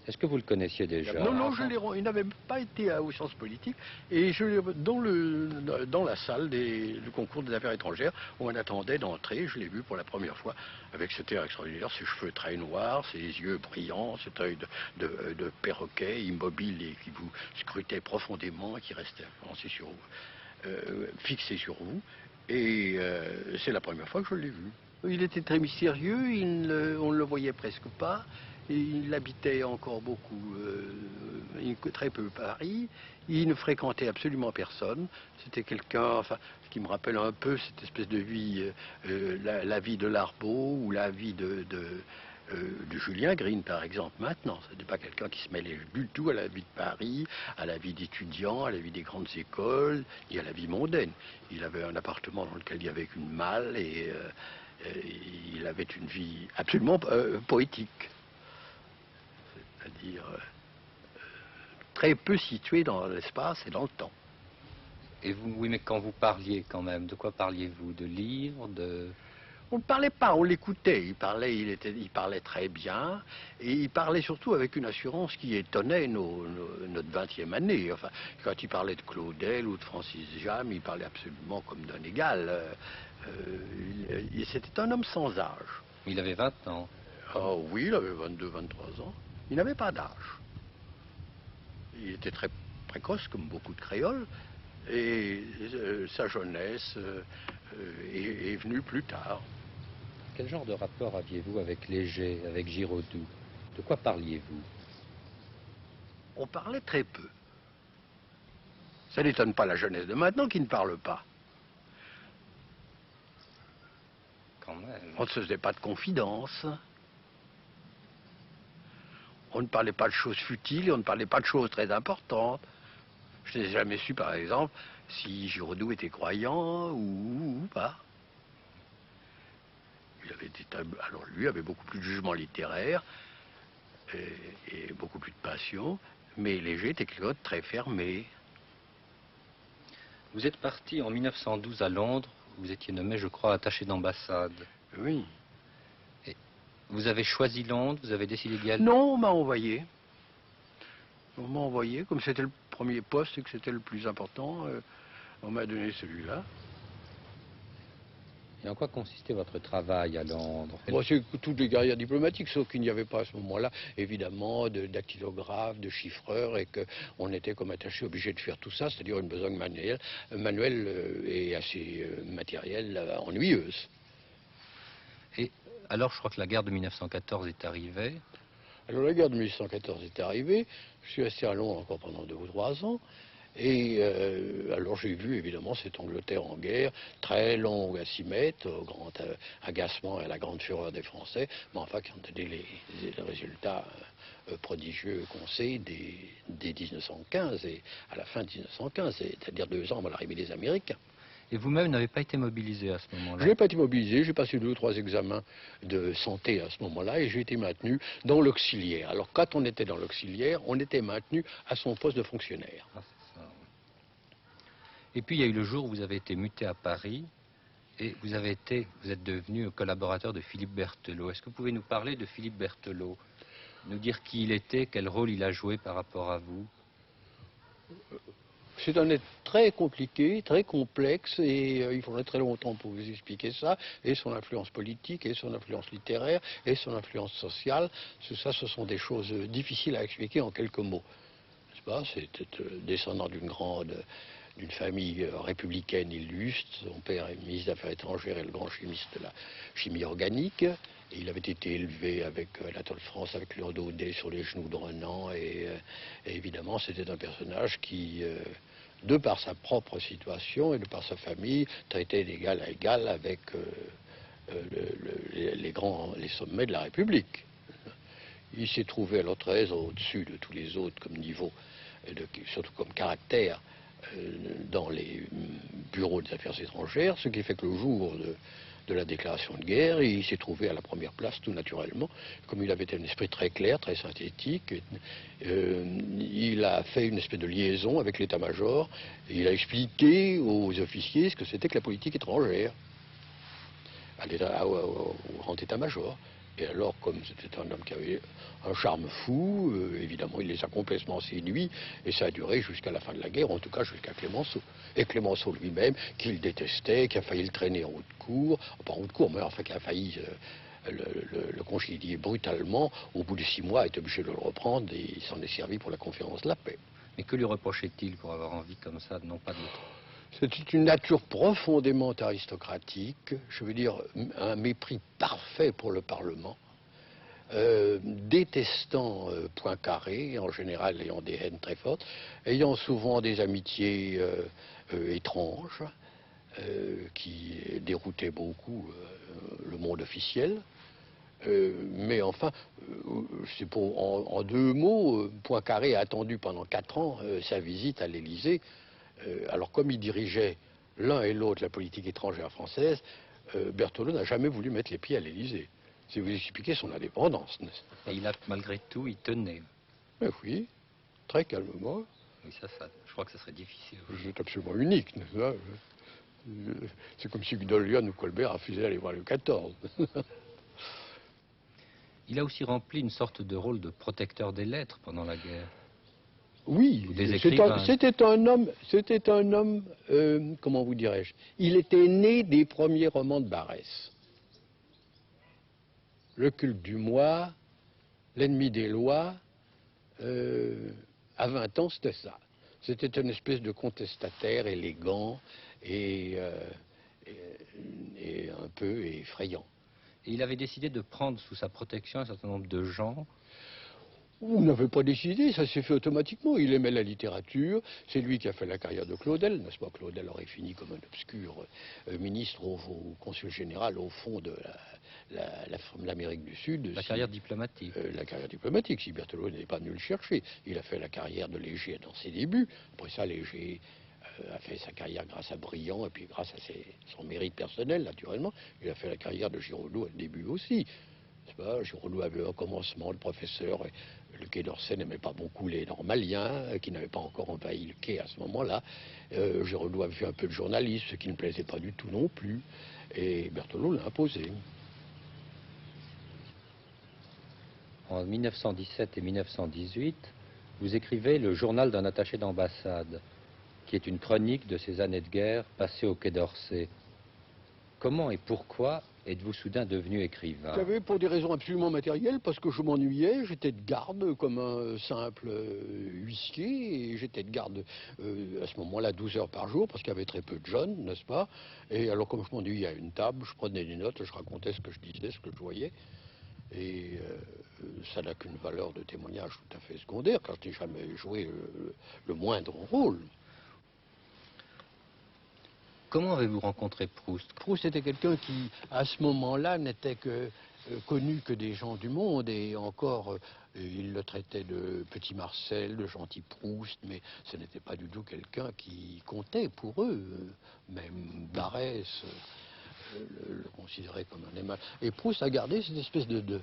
Est-ce que vous le connaissiez déjà? Non, il n'avait pas été aux sciences politiques. Et dans la salle du concours des affaires étrangères, où on attendait d'entrer, je l'ai vu pour la première fois, avec cet air extraordinaire, ses cheveux très noirs, ses yeux brillants, cet œil de perroquet immobile et qui vous scrutait profondément, et qui restait fixé sur vous. Et c'est la première fois que je l'ai vu. Il était très mystérieux, on ne le voyait presque pas. Et il habitait encore beaucoup, très peu Paris. Il ne fréquentait absolument personne. C'était quelqu'un, enfin, ce qui me rappelle un peu cette espèce de vie, la vie de Larbeau ou la vie de Julien Green, par exemple, maintenant. Ce n'était pas quelqu'un qui se mêlait du tout à la vie de Paris, à la vie d'étudiant, à la vie des grandes écoles et à la vie mondaine. Il avait un appartement dans lequel il y avait une malle et il avait une vie absolument poétique. C'est-à-dire très peu situé dans l'espace et dans le temps. Et vous, oui, mais quand vous parliez quand même, de quoi parliez-vous? De lire, de... On ne parlait pas, on l'écoutait. Il parlait très bien, et il parlait surtout avec une assurance qui étonnait notre 20e année. Enfin, quand il parlait de Claudel ou de Francis Jam, il parlait absolument comme d'un égal. C'était un homme sans âge. Il avait 20 ans. Oh oui, il avait 22, 23 ans. Il n'avait pas d'âge. Il était très précoce, comme beaucoup de créoles, et sa jeunesse est venue plus tard. Quel genre de rapport aviez-vous avec Léger, avec Giraudoux? De quoi parliez-vous? On parlait très peu. Ça n'étonne pas la jeunesse de maintenant qui ne parle pas. Quand même. On ne se faisait pas de confidences. On ne parlait pas de choses futiles et on ne parlait pas de choses très importantes. Je n'ai jamais su, par exemple, si Giraudoux était croyant ou pas. Alors lui avait beaucoup plus de jugement littéraire et beaucoup plus de passion, mais Léger était quelqu'un de très fermé. Vous êtes parti en 1912 à Londres, vous étiez nommé, je crois, attaché d'ambassade. Oui. Et vous avez choisi Londres, vous avez décidé d'y aller? Non, on m'a envoyé. On m'a envoyé, comme c'était le premier poste et que c'était le plus important, on m'a donné celui-là. Et en quoi consistait votre travail à Londres? Bon, c'est toutes les carrières diplomatiques, sauf qu'il n'y avait pas à ce moment-là, évidemment, de dactylographe, de chiffreur, et qu'on était comme attaché obligé de faire tout ça, c'est-à-dire une besogne manuelle et assez matérielle, ennuyeuse. Et alors, je crois que la guerre de 1914 est arrivée. Alors la guerre de 1814 est arrivée, je suis resté à Londres encore pendant 2 ou 3 ans, et alors j'ai vu évidemment cette Angleterre en guerre, très longue à s'y mettre, au grand agacement et à la grande fureur des Français, mais enfin qui ont donné les résultats prodigieux qu'on sait dès 1915 et à la fin de 1915, c'est-à-dire 2 ans avant l'arrivée des Américains. Et vous-même n'avez pas été mobilisé à ce Je moment-là? n'ai pas été mobilisé, j'ai passé 2 ou 3 examens de santé à ce moment-là et j'ai été maintenu dans l'auxiliaire. Alors quand on était dans l'auxiliaire, on était maintenu à son poste de fonctionnaire. Ah, c'est ça, oui. Et puis il y a eu le jour où vous avez été muté à Paris et vous êtes devenu collaborateur de Philippe Berthelot. Est-ce que vous pouvez nous parler de Philippe Berthelot? Nous dire qui il était, quel rôle il a joué par rapport à vous? C'est un être très compliqué, très complexe, et il faudrait très longtemps pour vous expliquer ça, et son influence politique, et son influence littéraire, et son influence sociale. Tout ça, ce sont des choses difficiles à expliquer en quelques mots. N'est-ce pas? C'était descendant d'une famille républicaine illustre. Son père est ministre des Affaires étrangères et le grand chimiste de la chimie organique. Et il avait été élevé avec l'Atoll France, avec Léon Daudet sur les genoux de Renan. Et évidemment, c'était un personnage qui, de par sa propre situation et de par sa famille, traitait d'égal à égal avec les sommets de la République. Il s'est trouvé alors très au-dessus de tous les autres comme niveau, surtout comme caractère, dans les bureaux des affaires étrangères, ce qui fait que le jour de la déclaration de guerre, il s'est trouvé à la première place tout naturellement. Comme il avait un esprit très clair, très synthétique, il a fait une espèce de liaison avec l'état-major, et il a expliqué aux officiers ce que c'était que la politique étrangère, au grand état-major. Et alors, comme c'était un homme qui avait un charme fou, évidemment, il les a complètement séduits, et ça a duré jusqu'à la fin de la guerre, en tout cas jusqu'à Clémenceau. Et Clémenceau lui-même, qu'il détestait, qui a failli le traîner en haute cour, pas en haute cour, mais enfin qui a failli le congédier brutalement, au bout de 6 mois, est obligé de le reprendre, et il s'en est servi pour la conférence de la paix. Mais que lui reprochait-il pour avoir envie comme ça, non pas de... C'est une nature profondément aristocratique, je veux dire un mépris parfait pour le Parlement, détestant Poincaré, en général ayant des haines très fortes, ayant souvent des amitiés étranges, qui déroutaient beaucoup le monde officiel. Mais enfin, en 2 mots, Poincaré a attendu pendant 4 ans sa visite à l'Élysée. Alors comme il dirigeait l'un et l'autre la politique étrangère française, Berthelot n'a jamais voulu mettre les pieds à l'Élysée. C'est vous expliquer son indépendance. Et il a, malgré tout, il tenait. Mais oui, très calmement. Oui, ça, je crois que ça serait difficile. C'est absolument unique, n'est-ce pas? C'est comme si Guidollion ou Colbert refusaient d'aller voir le 14. Il a aussi rempli une sorte de rôle de protecteur des lettres pendant la guerre. Oui, c'était un homme, comment vous dirais-je, il était né des premiers romans de Barrès. Le culte du moi, l'ennemi des lois, à 20 ans, c'était ça. C'était une espèce de contestataire élégant et un peu effrayant. Et il avait décidé de prendre sous sa protection un certain nombre de gens. On n'avait pas décidé, ça s'est fait automatiquement. Il aimait la littérature, c'est lui qui a fait la carrière de Claudel, n'est-ce pas? Claudel aurait fini comme un obscur ministre au consul général au fond de l'Amérique du Sud. La carrière diplomatique. La carrière diplomatique, si Berthelot n'est pas venu le chercher. Il a fait la carrière de Léger dans ses débuts. Après ça, Léger a fait sa carrière grâce à Briand et puis grâce à son mérite personnel, naturellement. Il a fait la carrière de Giraudoux au début aussi. Giraudoux avait un commencement, le professeur, et le Quai d'Orsay n'aimait pas beaucoup les Normaliens, qui n'avaient pas encore envahi le quai à ce moment-là. Giraudoux avait fait un peu de journalisme, ce qui ne plaisait pas du tout non plus. Et Berthelot l'a imposé. En 1917 et 1918, vous écrivez Le journal d'un attaché d'ambassade, qui est une chronique de ces années de guerre passées au Quai d'Orsay. Comment et pourquoi êtes-vous soudain devenu écrivain? J'avais pour des raisons absolument matérielles, parce que je m'ennuyais, j'étais de garde comme un simple huissier, et j'étais de garde à ce moment-là 12 heures par jour, parce qu'il y avait très peu de jeunes, n'est-ce pas? Et alors comme je m'ennuyais à une table, je prenais des notes, je racontais ce que je disais, ce que je voyais, et ça n'a qu'une valeur de témoignage tout à fait secondaire, car je n'ai jamais joué le moindre rôle. Comment avez-vous rencontré Proust? Proust était quelqu'un qui, à ce moment-là, n'était connu que des gens du monde, et encore, il le traitait de petit Marcel, de gentil Proust, mais ce n'était pas du tout quelqu'un qui comptait pour eux. Même Barrès le considérait comme un aimable. Et Proust a gardé cette espèce de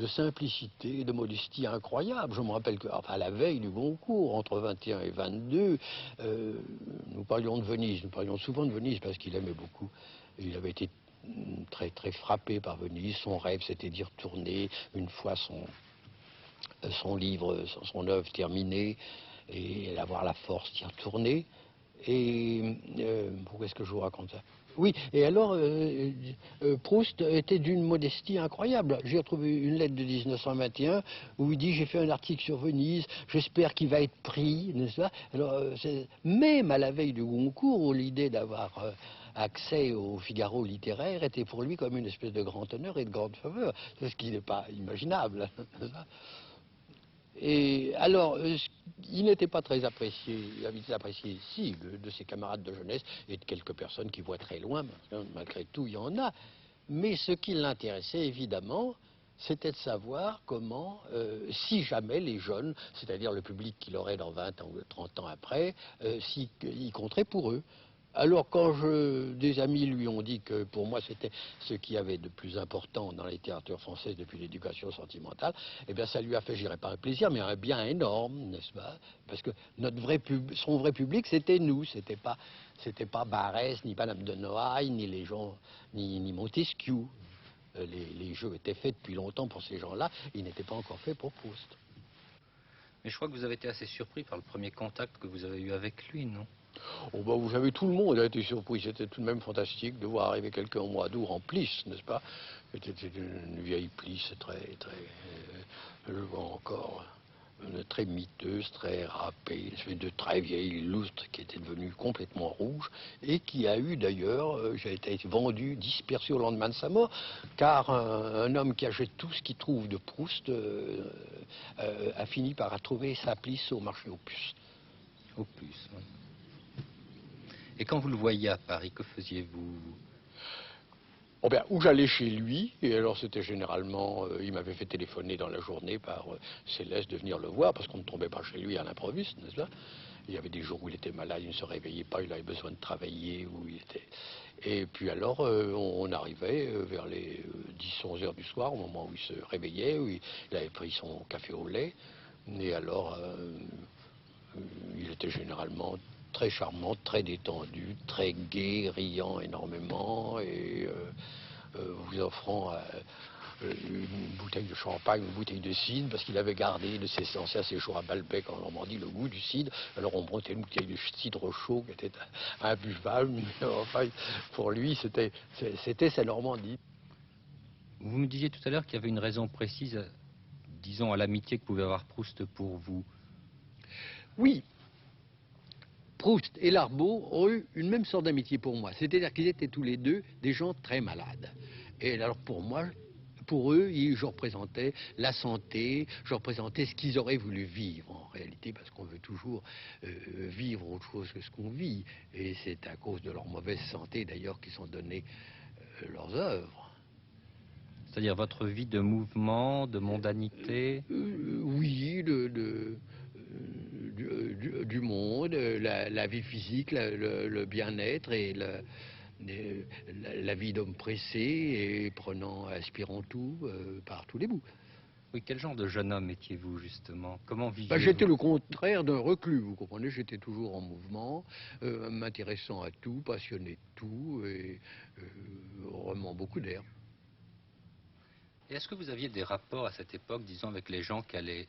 simplicité, de modestie incroyable. Je me rappelle que, enfin, à la veille du Goncourt, entre 21 et 22, nous parlions de Venise. Nous parlions souvent de Venise parce qu'il aimait beaucoup. Il avait été très, très frappé par Venise. Son rêve, c'était d'y retourner une fois son livre, son œuvre terminée, et avoir la force d'y retourner. Et pourquoi est-ce que je vous raconte ça? Oui, et alors, Proust était d'une modestie incroyable. J'ai retrouvé une lettre de 1921 où il dit « J'ai fait un article sur Venise, j'espère qu'il va être pris », n'est-ce pas? Alors, même à la veille du Goncourt, où l'idée d'avoir accès au Figaro littéraire était pour lui comme une espèce de grand honneur et de grande faveur, ce qui n'est pas imaginable. Et alors, il n'était pas très apprécié, il avait été apprécié ici de ses camarades de jeunesse et de quelques personnes qui voient très loin, malgré tout il y en a. Mais ce qui l'intéressait évidemment, c'était de savoir comment, si jamais les jeunes, c'est-à-dire le public qu'il aurait dans 20 ans ou 30 ans après, s'il compterait pour eux. Alors quand des amis lui ont dit que pour moi c'était ce qu'il y avait de plus important dans la littérature française depuis l'éducation sentimentale, eh bien ça lui a fait, je dirais pas un plaisir, mais un bien énorme, n'est-ce pas? Parce que son vrai public c'était nous, c'était pas Barrès, ni Madame de Noailles, ni les gens, ni Montesquieu. Les jeux étaient faits depuis longtemps pour ces gens-là, ils n'étaient pas encore faits pour Proust. Mais je crois que vous avez été assez surpris par le premier contact que vous avez eu avec lui, non? Oh bah vous savez, tout le monde a été surpris. C'était tout de même fantastique de voir arriver quelqu'un au mois d'août en plisse, n'est-ce pas? C'était une vieille plisse très, je le vois encore, très miteuse, très râpée, une espèce de très vieille lustre qui était devenue complètement rouge et qui a eu d'ailleurs, j'ai été vendu, dispersé au lendemain de sa mort, car un homme qui achète tout ce qu'il trouve de Proust a fini par trouver sa plisse au marché aux puces. Au plus, oui. Et quand vous le voyiez à Paris, que faisiez-vous? Oh ben, ou j'allais chez lui, et alors c'était généralement, il m'avait fait téléphoner dans la journée par Céleste de venir le voir, parce qu'on ne tombait pas chez lui à l'improviste, n'est-ce pas? Il y avait des jours où il était malade, il ne se réveillait pas, il avait besoin de travailler, où il était... Et puis alors, on arrivait vers les 10-11 heures du soir, au moment où il se réveillait, où il avait pris son café au lait, et alors, il était généralement très charmant, très détendu, très gai, riant énormément, et vous offrant une bouteille de champagne, une bouteille de cidre, parce qu'il avait gardé de ses anciens séjours à Balbec en Normandie le goût du cidre. Alors on montait une bouteille de cidre chaud qui était imbuvable, mais enfin, pour lui, c'était sa Normandie. Vous me disiez tout à l'heure qu'il y avait une raison précise, disons, à l'amitié que pouvait avoir Proust pour vous. Oui, Proust et Larbaud ont eu une même sorte d'amitié pour moi. C'est-à-dire qu'ils étaient tous les deux des gens très malades. Et alors pour moi, pour eux, je représentais la santé, je représentais ce qu'ils auraient voulu vivre en réalité, parce qu'on veut toujours vivre autre chose que ce qu'on vit. Et c'est à cause de leur mauvaise santé d'ailleurs qu'ils ont donné leurs œuvres. C'est-à-dire votre vie de mouvement, de mondanité? Oui, du monde, la vie physique, le bien-être et la vie d'homme pressé et aspirant tout par tous les bouts. Oui, quel genre de jeune homme étiez-vous, justement? Comment Bah, viviez-vous? j'étais le contraire d'un reclus, vous comprenez, j'étais toujours en mouvement, m'intéressant à tout, passionné de tout et vraiment beaucoup d'air. Et est-ce que vous aviez des rapports à cette époque, disons, avec les gens qui allaient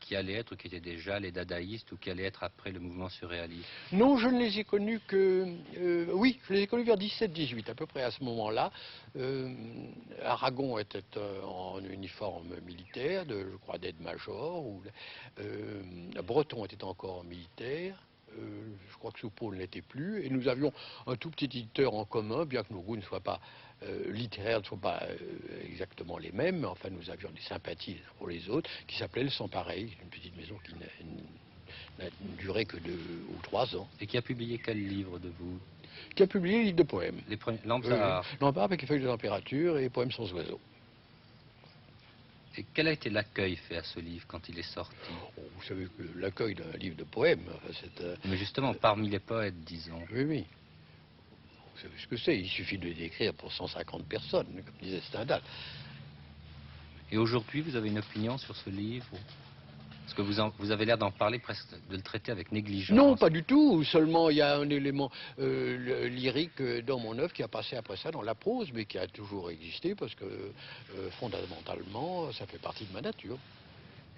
être, ou qui étaient déjà les dadaïstes, ou qui allaient être après le mouvement surréaliste? Non, je ne les ai connus que... oui, je les ai connus vers 17-18, à peu près à ce moment-là. Aragon était en uniforme militaire, je crois d'aide-major. Breton était encore militaire. Je crois que Soupeau ne l'était plus. Et nous avions un tout petit éditeur en commun, bien que nos goûts ne soient pas littéraires, ne soient pas exactement les mêmes. Mais enfin, nous avions des sympathies les uns pour les autres, qui s'appelait Le Sans Pareil, une petite maison qui n'a duré que 2 ou 3 ans. Et qui a publié quel livre de vous? Qui a publié des livres de poèmes. Les premiers, Lampes à Arc. Lampes à Arc avec les feuilles de température et Poèmes sans oiseaux. Et quel a été l'accueil fait à ce livre quand il est sorti? Oh, vous savez que l'accueil d'un livre de poèmes, c'est... Mais justement, parmi les poètes, disons. Oui, oui. Vous savez ce que c'est, il suffit de l'écrire pour 150 personnes, comme disait Stendhal. Et aujourd'hui, vous avez une opinion sur ce livre? Parce que vous avez l'air d'en parler presque, de le traiter avec négligence. Non, pas du tout. Seulement, il y a un élément lyrique dans mon œuvre qui a passé après ça dans la prose, mais qui a toujours existé parce que fondamentalement, ça fait partie de ma nature.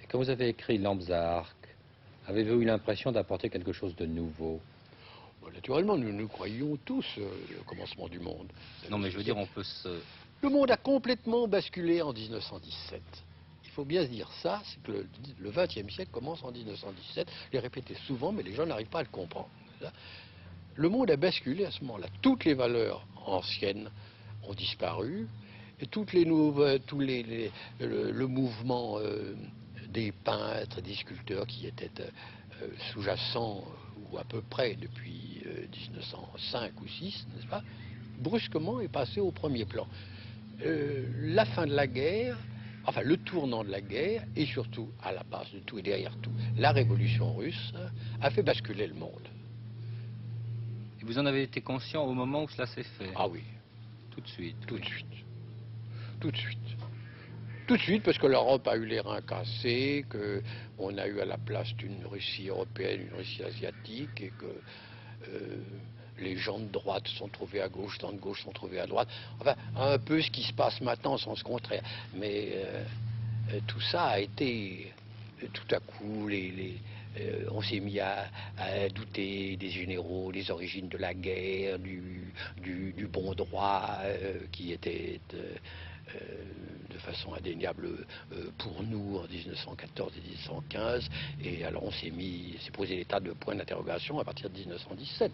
Et quand vous avez écrit Lampes à Arc, avez-vous eu l'impression d'apporter quelque chose de nouveau? Bon, naturellement, nous croyions tous au commencement du monde. Non, mais je veux dire, on peut se... Le monde a complètement basculé en 1917. Il faut bien se dire ça, c'est que le XXe siècle commence en 1917. Je l'ai répété souvent, mais les gens n'arrivent pas à le comprendre. Le monde a basculé à ce moment-là. Toutes les valeurs anciennes ont disparu, et toutes les nouvelles, le mouvement des peintres, des sculpteurs qui étaient sous-jacents, ou à peu près depuis 1905 ou 6, n'est-ce pas, brusquement est passé au premier plan. La fin de la guerre, enfin le tournant de la guerre, et surtout à la base de tout et derrière tout, la révolution russe, a fait basculer le monde. Et vous en avez été conscient au moment où cela s'est fait? Ah oui. Tout de suite? Tout de suite. Tout de suite. Tout de suite, parce que l'Europe a eu les reins cassés, qu'on a eu à la place d'une Russie européenne, une Russie asiatique, et que les gens de droite se sont trouvés à gauche, gens de gauche se sont trouvés à droite. Enfin, un peu ce qui se passe maintenant, en sens contraire. Mais tout ça a été, tout à coup, on s'est mis à douter des généraux, des origines de la guerre, du bon droit, qui était de façon indéniable pour nous en 1914 et 1915. Et alors on s'est posé des tas de points d'interrogation à partir de 1917,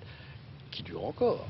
qui dure encore.